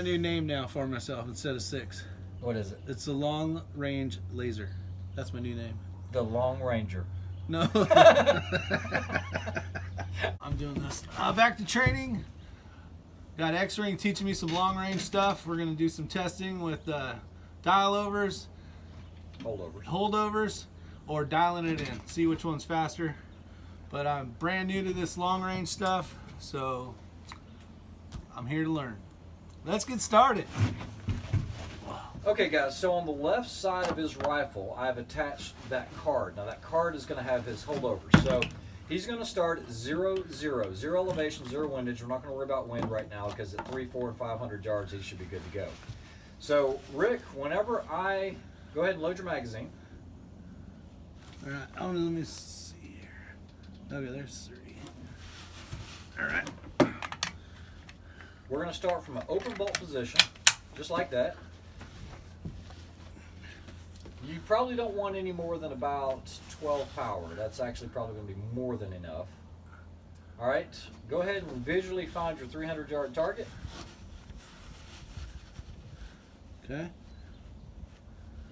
new name now for myself instead of 6. What is it? It's the Long Range Laser. That's my new name. The Long Ranger. No. I'm doing this. Back to training. Got X-Ring teaching me some long range stuff. We're going to do some testing with dial-overs, holdovers, or dialing it in. See which one's faster. But I'm brand new to this long range stuff, so I'm here to learn. Let's get started. Okay guys, so on the left side of his rifle, I've attached that card. Now that card is going to have his holdovers. So he's going to start at 0, 0, 0 elevation, 0 windage. We're not going to worry about wind right now because at 3, 4, and 500 yards, he should be good to go. So Rick, whenever I go ahead and load your magazine. All right, let me see here. Okay, there's 3. All right. We're going to start from an open bolt position, just like that. You probably don't want any more than about 12 power. That's actually probably going to be more than enough. All right, go ahead and visually find your 300-yard target. Okay.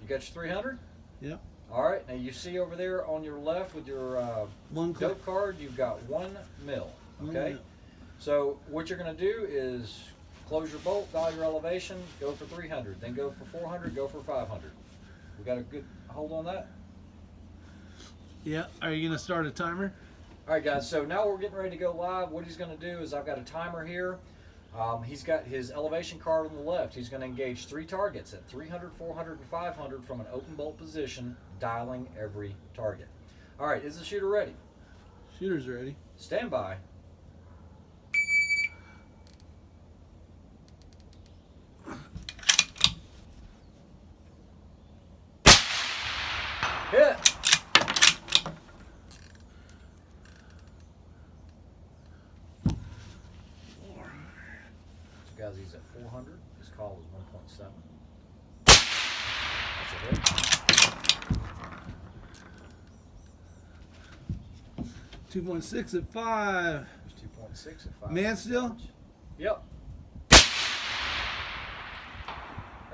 You got your 300? Yep. All right, now you see over there on your left with your dope card, you've got 1 mil, okay? So what you're going to do is close your bolt, dial your elevation, go for 300, then go for 400, go for 500. We got a good hold on that? Yeah. Are you going to start a timer? All right, guys, so now we're getting ready to go live. What he's going to do is I've got a timer here. He's got his elevation card on the left. He's going to engage 3 targets at 300, 400, and 500 from an open bolt position, dialing every target. All right, is the shooter ready? Shooter's ready. Stand by. Hit! So guys, he's at 400. His call is 1.7. That's a hit. 2.6 at 5. There's 2.6 at 5. Man still? Yep.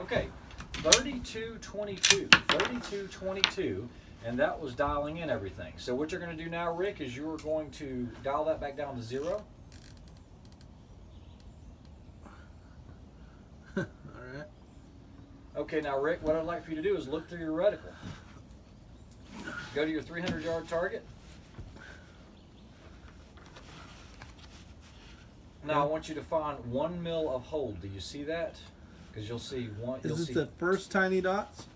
Okay, 32.22. 32.22. And that was dialing in everything. So what you're going to do now, Rick, is you're going to dial that back down to 0. All right. Okay, now Rick, what I'd like for you to do is look through your reticle. Go to your 300-yard target. Now I want you to find 1 mil of hold. Do you see that? Because you'll see one. Is this the first tiny dots?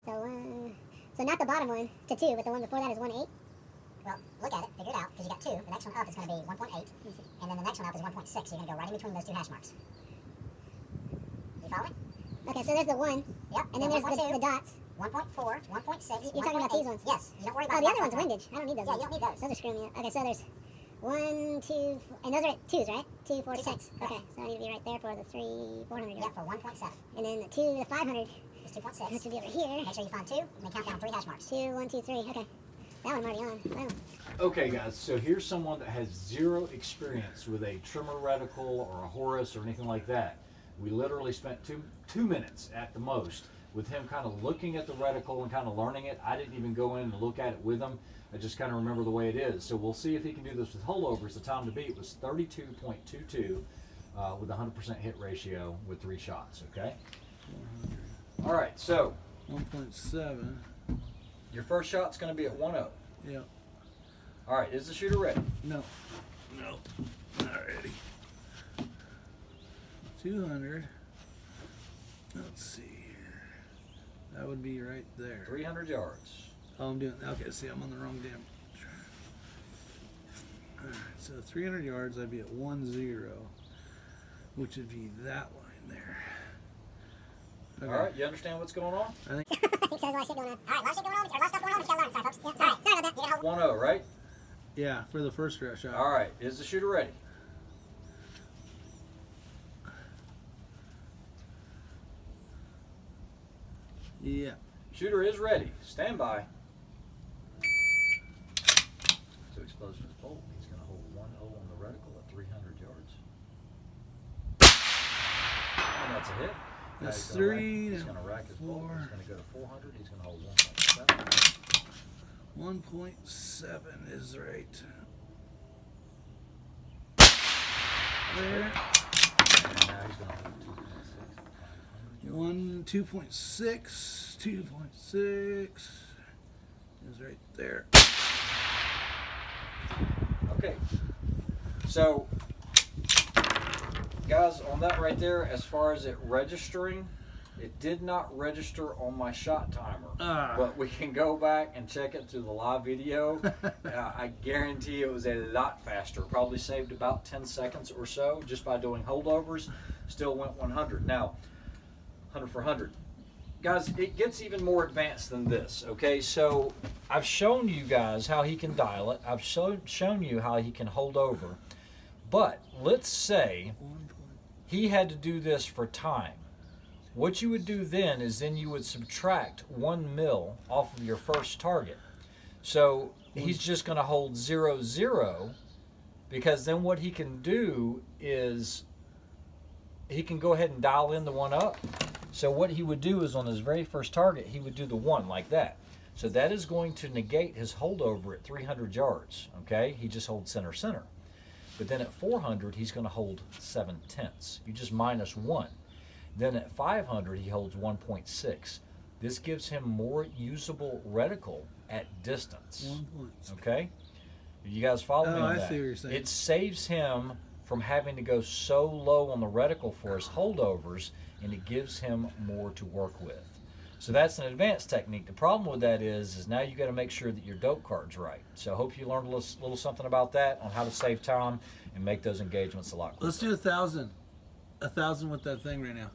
So not the bottom one to 2, but the one before that is 1.8. Well, look at it, figure it out, because you got 2. The next one up is going to be 1.8, and then the next one up is 1.6. So you're going to go right in between those 2 hash marks. You follow me? Okay, so there's the 1. Yep. And then there's the dots. 1.4, 1.6. You're talking about these ones? Yes. You don't worry about. Oh, the other one's windage. I don't need those. Yeah, you don't need those. Those are screwing me up. Okay, so there's 1, 2, and those are 2s, right? 2, 4, 6. Okay, so I need to be right there for the 3, 400. Yeah, for 1.7. And then the 2, the 500 is 2.6. Which would be over here. Make sure you find 2, and then count down 3 hash marks. 2, 1, 2, 3. Okay. That one I'm already on. Wow. Okay, guys, so here's someone that has 0 experience with a trimmer reticle or a Horus or anything like that. We literally spent two minutes at the most with him kind of looking at the reticle and kind of learning it. I didn't even go in and look at it with him. I just kind of remember the way it is. So we'll see if he can do this with holdovers. The time to beat was 32.22 with a 100% hit ratio with 3 shots, okay? All right, so 1.7. your first shot's going to be at 1-0. Yeah. All right, is the shooter ready? No. No. Not ready. 200. Let's see here. That would be right there. 300 yards. Oh, I'm doing. Okay, see, I'm on the wrong damn. All right, so 300 yards, I'd be at 1-0, which would be that line there. Okay. All right, you understand what's going on? I think. I think so. There's a lot of shit going on. All right, a lot of shit going on. There's a lot of stuff going on. But you gotta learn. Sorry, folks. Yeah, sorry about that. 1-0, right? Yeah, for the first shot. All right, is the shooter ready? Yeah. Shooter is ready. Stand by. To explode his bolt, he's going to hold 1-0 on the reticle at 300 yards. And that's a hit. Now That's he's gonna rack- 3. He's going to rack his bolt. 4. He's going to go to 400. He's going to hold 1.7. 1.7 is right. There. And now he's going to hold 2.6. 2.6. 2.6 is right there. Okay. So, guys, on that right there, as far as it registering, it did not register on my shot timer. But we can go back and check it through the live video. I guarantee it was a lot faster. Probably saved about 10 seconds or so just by doing holdovers. Still went 100. Now, 100 for 100. Guys, it gets even more advanced than this, okay? So I've shown you guys how he can dial it. I've shown you how he can hold over. But let's say he had to do this for time. What you would do then is you would subtract 1 mil off of your first target. So he's just going to hold 0, 0, because then what he can do is he can go ahead and dial in the 1 up. So what he would do is on his very first target, he would do the 1 like that. So that is going to negate his holdover at 300 yards, okay? He just holds center, center. But then at 400, he's going to hold 7/10. You just minus 1. Then at 500, he holds 1.6. This gives him more usable reticle at distance. 1.6. Okay? You guys follow me on I that? see what you're saying. It saves him from having to go so low on the reticle for his holdovers, and it gives him more to work with. So that's an advanced technique. The problem with that is now you got to make sure that your dope card's right. So I hope you learned a little something about that on how to save time and make those engagements a lot quicker. Let's do 1,000. 1,000 with that thing right now.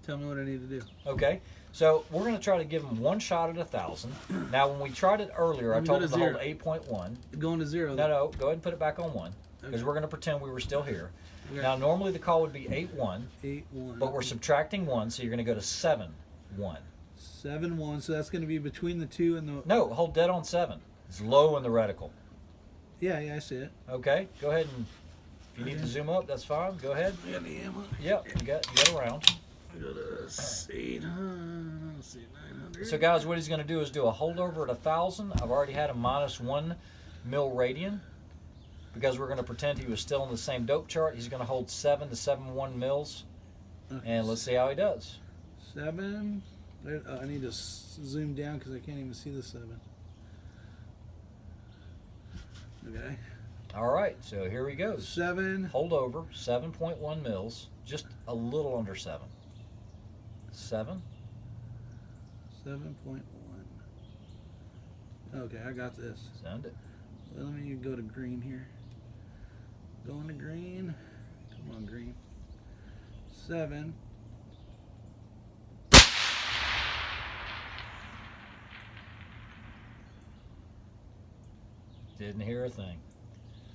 Tell me what I need to do. Okay, so we're going to try to give him one shot at 1,000. Now, when we tried it earlier, I told him to hold 8.1. Going to 0. No, go ahead and put it back on 1, because Okay. we're going to pretend we were still here. Okay. Now, normally the call would be 8-1, 8-1. but we're subtracting 1, so you're going to go to 7-1. 7-1. So that's going to be between the 2 and the. No, hold dead on 7. It's low in the reticle. Yeah, I see it. Okay, go ahead and if you need to zoom up, that's fine. Go ahead. I got the ammo. Yep, you got a round. I got a 800. Let's see, 900. So, guys, what he's going to do is do a holdover at 1,000. I've already had a minus 1 mil radian because we're going to pretend he was still in the same dope chart. He's going to hold 7 to 7.1 mils, Okay. and let's see how he does. 7. There, I need to zoom down because I can't even see the 7. Okay. All right, so here he goes. 7. Holdover, 7.1 mils, just a little under 7. 7. 7.1. Okay, I got this. Send it. Well, let me go to green here. Going to green. Come on, green. 7. Didn't hear a thing.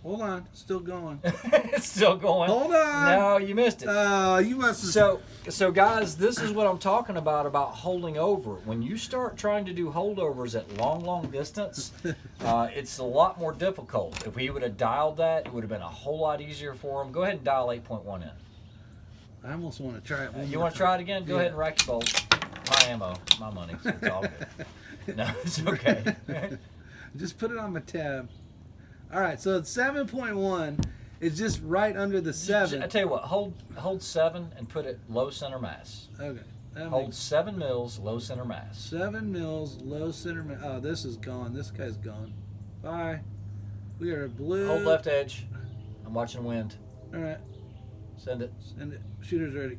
Hold on, still going. It's still going. Hold on. No, you missed it. You must have. So guys, this is what I'm talking about holding over. When you start trying to do holdovers at long distance, it's a lot more difficult. If he would have dialed that, it would have been a whole lot easier for him. Go ahead and dial 8.1 in. I almost want to try it. You want to try it again? Go ahead and rack your bolt. My ammo, my money. So it's all good. No, it's okay. Just put it on my tab. All right, so it's 7.1. It's just right under the 7. I tell you what, hold 7 and put it low center mass. Okay. Hold 7 mils, low center mass. 7 mils, low center mass. Oh, this is gone. This guy's gone. Bye. We are blue. Hold left edge. I'm watching wind. All right. Send it. Send it. Shooter's ready.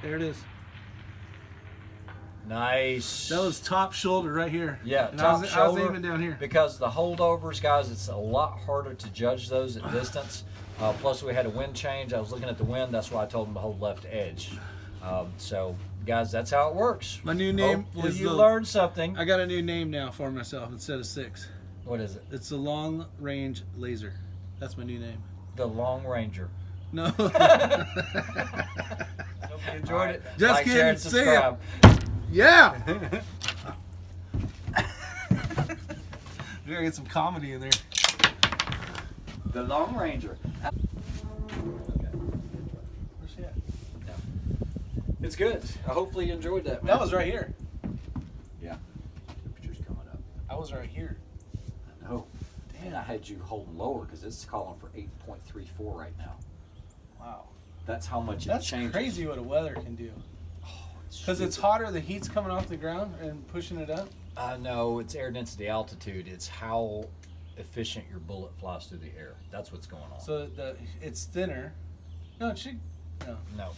There it is. Nice. That was top shoulder right here. Yeah, and top I was shoulder. aiming down here. Because the holdovers, guys, it's a lot harder to judge those at distance. Plus, we had a wind change. I was looking at the wind. That's why I told him to hold left edge. So, guys, that's how it works. My new name Hopefully is you learned something. I got a new name now for myself instead of 6. What is it? It's the Long Range Laser. That's my new name. The Long Ranger. No. enjoyed All right. it. Just like, kidding. share, and See ya. subscribe. Yeah. We gotta get some comedy in there. The Long Ranger. Where's she at? It's good. Hopefully you enjoyed that. Man. That was right here. Yeah. Temperature's coming up. I was right here. No. And I had you holding lower because it's calling for 8.34 right now. Wow. That's how much it That's changes. crazy what a weather can do. Because it's stupid. hotter, the heat's coming off the ground and pushing it up. No, it's air density altitude. It's how efficient your bullet flies through the air. That's what's going on. So it's thinner. No, it should. No. No.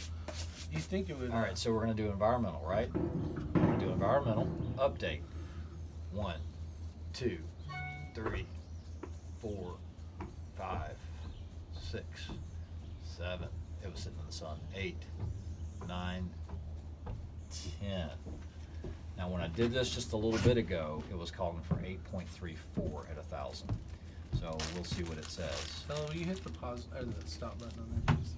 You think it would. All right, so we're going to do environmental, right? We're going to do environmental update. 1, 2, 3, 4, 5, 6, 7. It was sitting in the sun. 8, 9, 10. Now, when I did this just a little bit ago, it was calling for 8.34 at 1,000. So we'll see what it says. So will you hit the pause or the stop button on there, please?